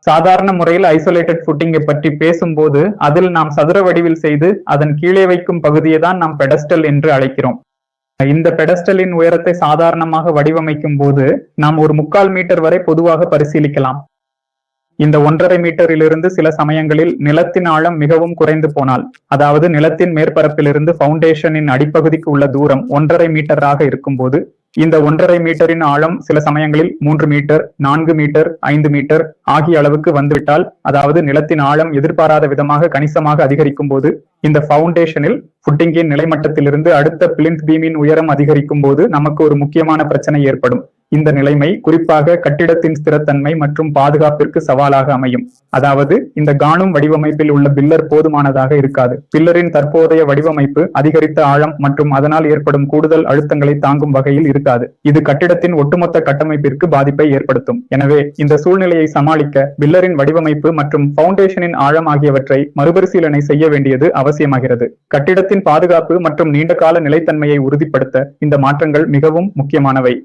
சாதாரண முறையில் ஐசோலேட்டட் ஃபுட்டிங்கை பற்றி பேசும்போது அதில் நாம் சதுர வடிவில் செய்து அதன் கீழே வைக்கும் பகுதியை தான் நாம் பெடஸ்டல் என்று அழைக்கிறோம். இந்த பெடஸ்டலின் உயரத்தை சாதாரணமாக வடிவமைக்கும் போது நாம் ஒரு 3/4 மீட்டர் வரை பொதுவாக பரிசீலிக்கலாம். இந்த 1.5 மீட்டரிலிருந்து சில சமயங்களில் நிலத்தின் ஆழம் மிகவும் குறைந்து போனால், அதாவது நிலத்தின் மேற்பரப்பிலிருந்து பவுண்டேஷனின் அடிப்பகுதிக்கு உள்ள தூரம் 1.5 மீட்டராக இருக்கும்போது இந்த 1.5 மீட்டரின் ஆழம் சில சமயங்களில் 3 மீட்டர், 4 மீட்டர், 5 மீட்டர் ஆகிய அளவுக்கு வந்துவிட்டால், அதாவது நிலத்தின் ஆழம் எதிர்பாராத விதமாக கணிசமாக அதிகரிக்கும் போது இந்த பவுண்டேஷனில் ஃபுட்டிங்கின் நிலைமட்டத்திலிருந்து அடுத்த பிளிந்த் பீமின் உயரம் அதிகரிக்கும் போது நமக்கு ஒரு முக்கியமான பிரச்சனை ஏற்படும். இந்த நிலைமை குறிப்பாக கட்டிடத்தின் ஸ்திரத்தன்மை மற்றும் பாதுகாப்பிற்கு சவாலாக அமையும். அதாவது இந்த காணும் வடிவமைப்பில் உள்ள பில்லர் போதுமானதாக இருக்காது. பில்லரின் தற்போதைய வடிவமைப்பு அதிகரித்த ஆழம் மற்றும் அதனால் ஏற்படும் கூடுதல் அழுத்தங்களை தாங்கும் வகையில் இருக்காது. இது கட்டிடத்தின் ஒட்டுமொத்த கட்டமைப்பிற்கு பாதிப்பை ஏற்படுத்தும். எனவே இந்த சூழ்நிலையை சமாளிக்க பில்லரின் வடிவமைப்பு மற்றும் பவுண்டேஷனின் ஆழம் ஆகியவற்றை மறுபரிசீலனை செய்ய வேண்டியது அவசியமாகிறது. கட்டிடத்தின் பாதுகாப்பு மற்றும் நீண்டகால நிலைத்தன்மையை உறுதிப்படுத்த இந்த மாற்றங்கள் மிகவும் முக்கியமானவை.